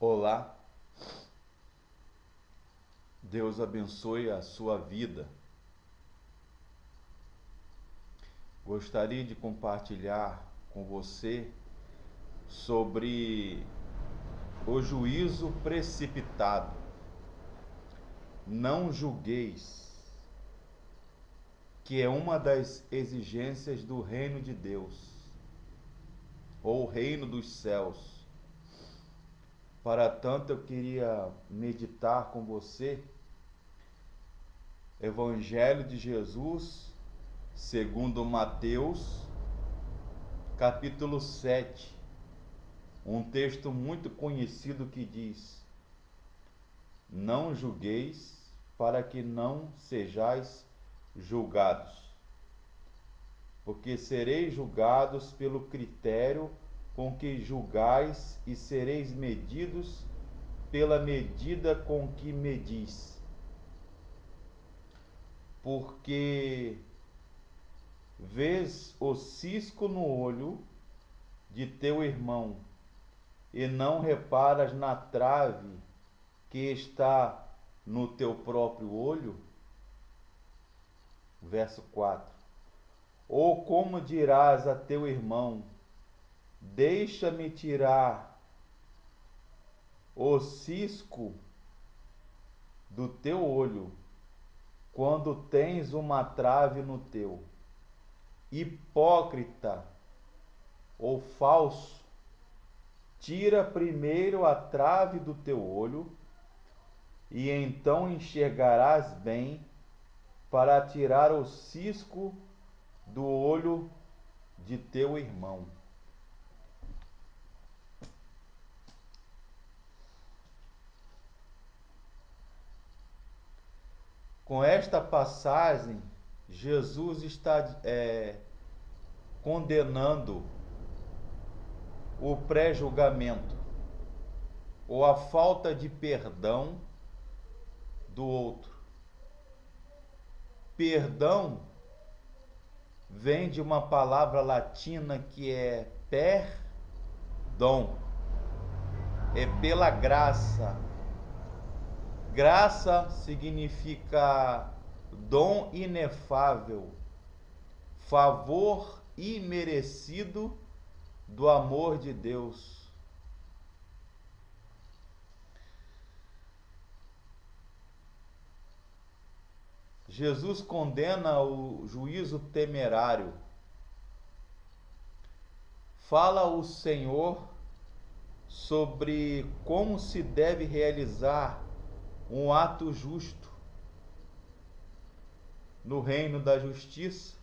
Olá, Deus abençoe a sua vida. Gostaria de compartilhar com você sobre o juízo precipitado. Não julgueis, que é uma das exigências do reino de Deus, ou reino dos céus. Para tanto, eu queria meditar com você Evangelho de Jesus, segundo Mateus, capítulo 7, um texto muito conhecido que diz: não julgueis, para que não sejais julgados, porque sereis julgados pelo critério com que julgais e sereis medidos pela medida com que medis. Porque vês o cisco no olho de teu irmão e não reparas na trave que está no teu próprio olho? Verso 4. Ou como dirás a teu irmão: deixa-me tirar o cisco do teu olho, quando tens uma trave no teu? Hipócrita ou falso, tira primeiro a trave do teu olho, e então enxergarás bem para tirar o cisco do olho de teu irmão. Com esta passagem, Jesus está condenando o pré-julgamento ou a falta de perdão do outro. Perdão vem de uma palavra latina que é perdão, é pela graça. Graça significa dom inefável, favor imerecido do amor de Deus. Jesus condena o juízo temerário. Fala o Senhor sobre como se deve realizar um ato justo no reino da justiça.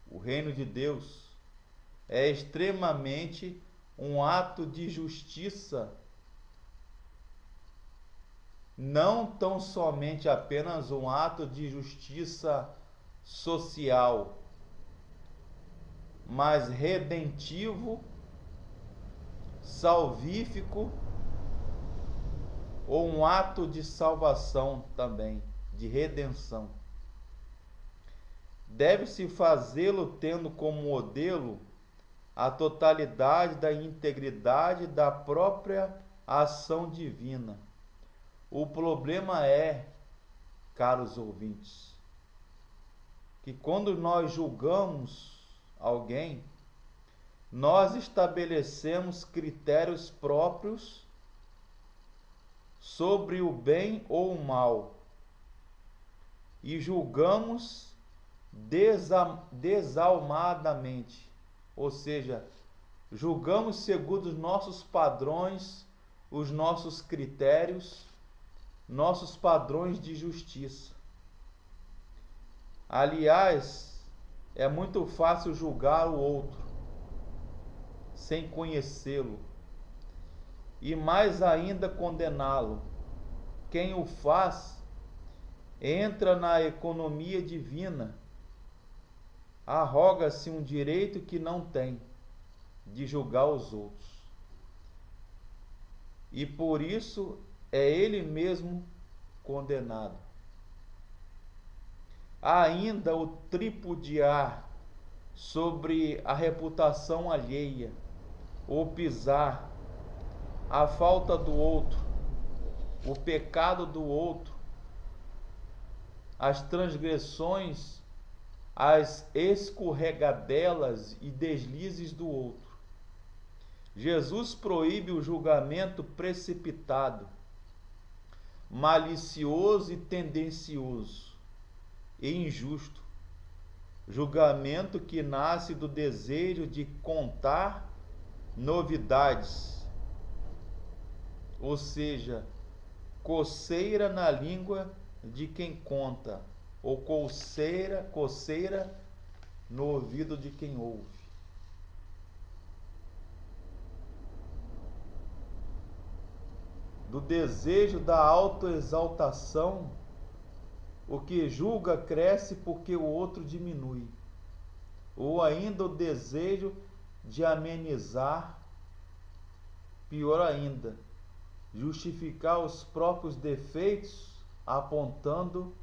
O reino de Deus é extremamente um ato de justiça, não tão somente apenas um ato de justiça social, mas redentivo, salvífico, ou um ato de salvação também, de redenção. Deve-se fazê-lo tendo como modelo a totalidade da integridade da própria ação divina. O problema é, caros ouvintes, que quando nós julgamos alguém, nós estabelecemos critérios próprios sobre o bem ou o mal e julgamos desalmadamente, ou seja, julgamos segundo os nossos padrões, os nossos critérios, nossos padrões de justiça. Aliás, é muito fácil julgar o outro sem conhecê-lo, e mais ainda condená-lo. Quem o faz entra na economia divina, arroga-se um direito que não tem, de julgar os outros. E por isso é ele mesmo condenado. Há ainda o tripudiar sobre a reputação alheia, ou pisar a falta do outro, o pecado do outro, as transgressões, as escorregadelas e deslizes do outro. Jesus proíbe o julgamento precipitado, malicioso e tendencioso e injusto, julgamento que nasce do desejo de contar novidades, ou seja, coceira na língua de quem conta, ou coceira no ouvido de quem ouve. Do desejo da autoexaltação, o que julga cresce porque o outro diminui. Ou ainda o desejo de amenizar, pior ainda, justificar os próprios defeitos, apontando,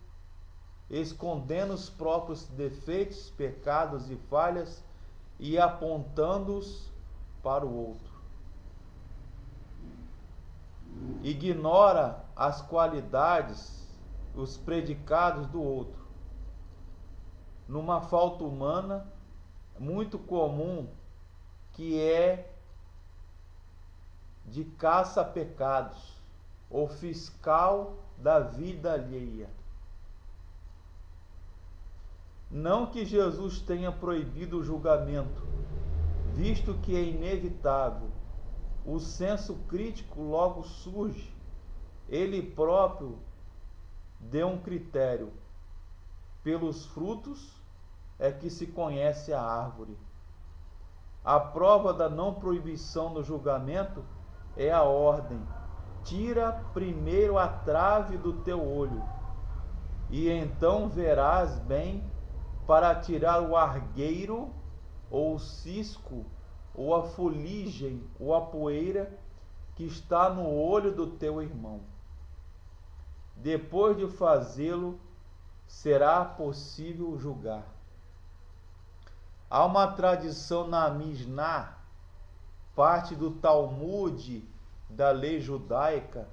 escondendo os próprios defeitos, pecados e falhas e apontando-os para o outro. Ignora as qualidades, os predicados do outro. Numa falta humana muito comum, que é de caça-pecados, ou fiscal da vida alheia. Não que Jesus tenha proibido o julgamento, visto que é inevitável. O senso crítico logo surge. Ele próprio deu um critério. Pelos frutos é que se conhece a árvore. A prova da não proibição no julgamento é a ordem: tira primeiro a trave do teu olho, e então verás bem para tirar o argueiro, ou o cisco, ou a fuligem, ou a poeira que está no olho do teu irmão. Depois de fazê-lo, será possível julgar. Há uma tradição na Mishnah, parte do Talmud da lei judaica,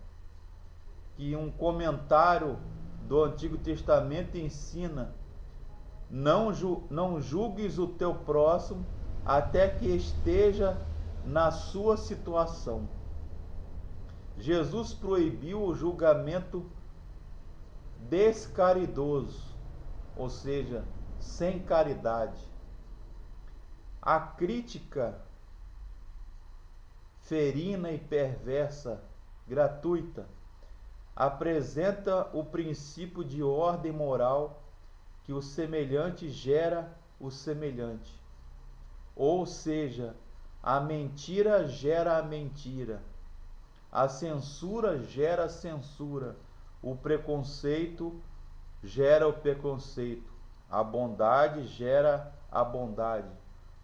que um comentário do Antigo Testamento ensina: não julgues o teu próximo até que esteja na sua situação. Jesus proibiu o julgamento descaridoso, ou seja, sem caridade. A crítica ferina e perversa, gratuita, apresenta o princípio de ordem moral que o semelhante gera o semelhante. Ou seja, a mentira gera a mentira, a censura gera a censura, o preconceito gera o preconceito, a bondade gera a bondade,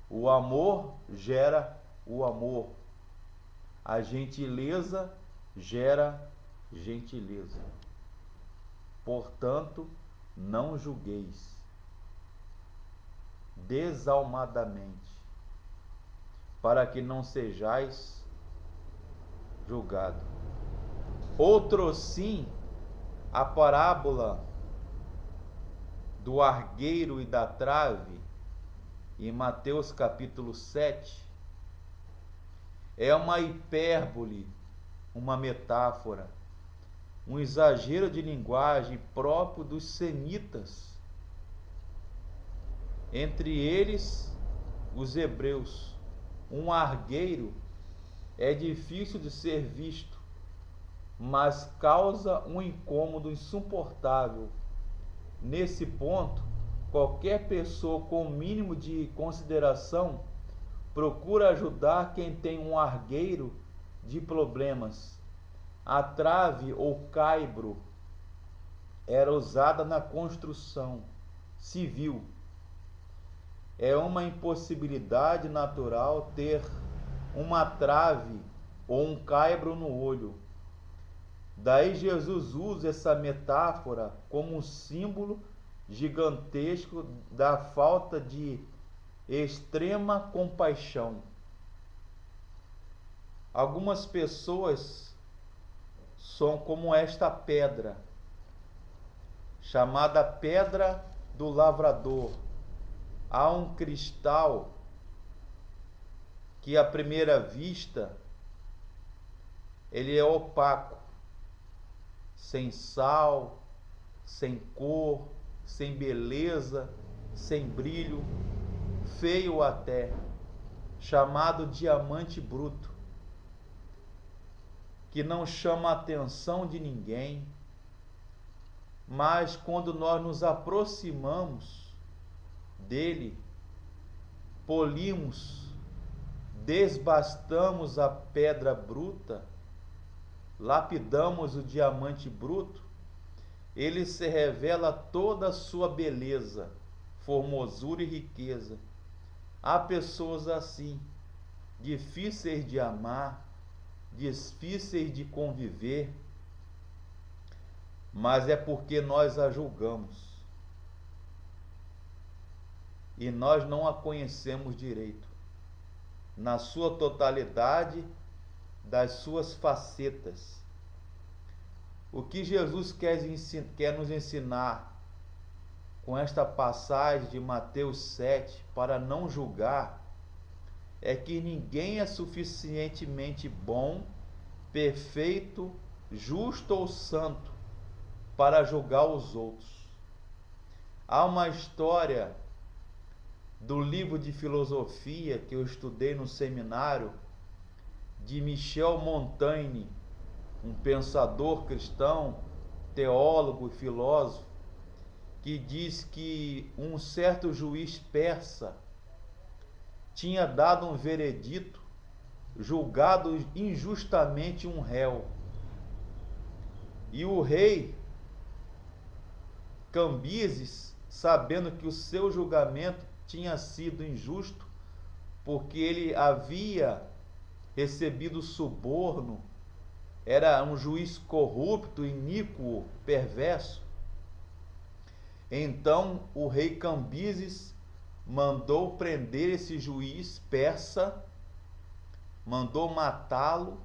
o amor gera o amor, a gentileza gera gentileza. Portanto, não julgueis desalmadamente, para que não sejais julgado. Outro sim, a parábola do argueiro e da trave, em Mateus capítulo 7, é uma hipérbole, uma metáfora, um exagero de linguagem próprio dos semitas, entre eles os hebreus. Um argueiro é difícil de ser visto, mas causa um incômodo insuportável. Nesse ponto, qualquer pessoa com o mínimo de consideração procura ajudar quem tem um argueiro de problemas. A trave ou caibro era usada na construção civil. É uma impossibilidade natural ter uma trave ou um caibro no olho. Daí Jesus usa essa metáfora como um símbolo gigantesco da falta de extrema compaixão. Algumas pessoas são como esta pedra, chamada pedra do lavrador. Há um cristal que à primeira vista ele é opaco, sem sal, sem cor, sem beleza, sem brilho, feio até, chamado diamante bruto, que não chama a atenção de ninguém, mas quando nós nos aproximamos dele, polimos, desbastamos a pedra bruta, lapidamos o diamante bruto, ele se revela toda a sua beleza, formosura e riqueza. Há pessoas assim, difíceis de amar, difíceis de conviver, mas é porque nós a julgamos e nós não a conhecemos direito, na sua totalidade, das suas facetas. O que Jesus quer nos ensinar com esta passagem de Mateus 7, para não julgar, é que ninguém é suficientemente bom, perfeito, justo ou santo para julgar os outros. Há uma história do livro de filosofia que eu estudei no seminário, de Michel Montaigne, um pensador cristão, teólogo e filósofo, que diz que um certo juiz persa tinha dado um veredito, julgado injustamente um réu. E o rei Cambises, sabendo que o seu julgamento tinha sido injusto, porque ele havia recebido suborno, era um juiz corrupto, iníquo, perverso. Então o rei Cambises mandou prender esse juiz persa, mandou matá-lo,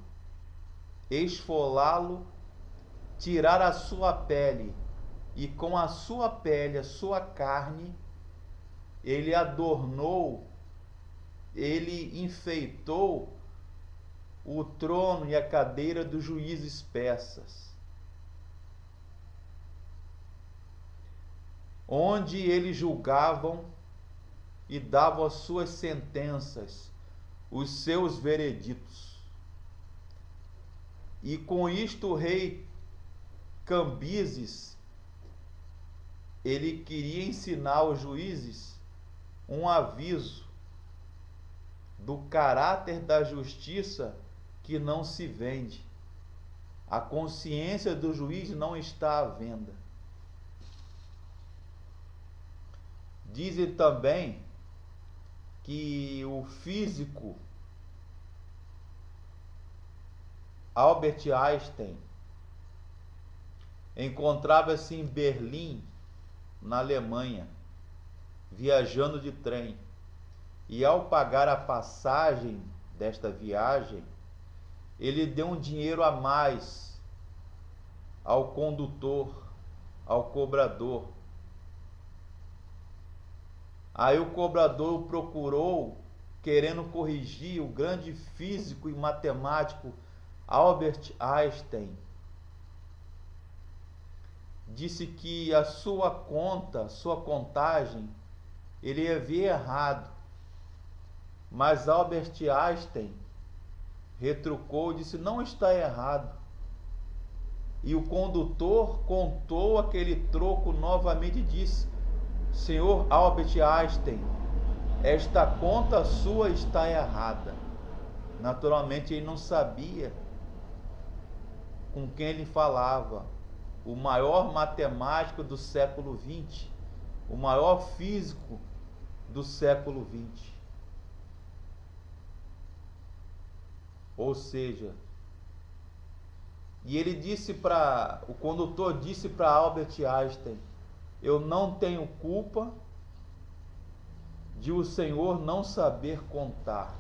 esfolá-lo, tirar a sua pele, e com a sua pele, a sua carne, ele adornou, ele enfeitou o trono e a cadeira dos juízes persas, onde eles julgavam e davam as suas sentenças, os seus vereditos. E com isto o rei Cambises, ele queria ensinar aos juízes um aviso do caráter da justiça que não se vende. A consciência do juiz não está à venda. Dizem também que o físico Albert Einstein encontrava-se em Berlim, na Alemanha, viajando de trem, e ao pagar a passagem desta viagem, ele deu um dinheiro a mais ao condutor, ao cobrador. Aí o cobrador o procurou, querendo corrigir o grande físico e matemático Albert Einstein. Disse que a sua conta, sua contagem, ele ia ver errado. Mas Albert Einstein retrucou e disse: não está errado. E o condutor contou aquele troco novamente e disse: senhor Albert Einstein, esta conta sua está errada. Naturalmente ele não sabia com quem ele falava. O maior matemático do século XX, o maior físico do século XX. Ou seja, e ele disse o condutor disse para Albert Einstein: eu não tenho culpa de o senhor não saber contar.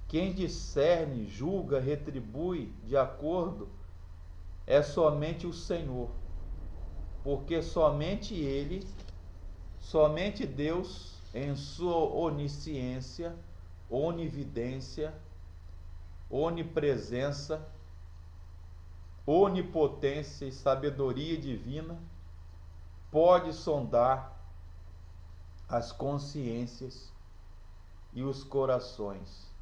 Quem discerne, julga, retribui de acordo é somente o Senhor, porque somente Ele, somente Deus, em sua onisciência, onividência, onipresença, onipotência e sabedoria divina, pode sondar as consciências e os corações.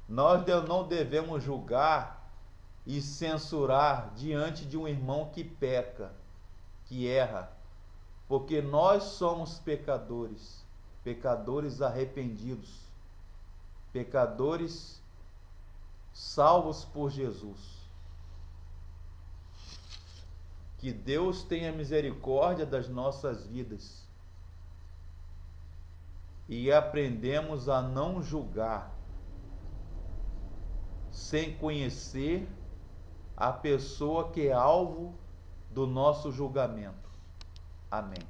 Nós não devemos julgar e censurar diante de um irmão que peca, que erra, porque nós somos pecadores, pecadores arrependidos, pecadores salvos por Jesus. Que Deus tenha misericórdia das nossas vidas e aprendemos a não julgar sem conhecer a pessoa que é alvo do nosso julgamento. Amém.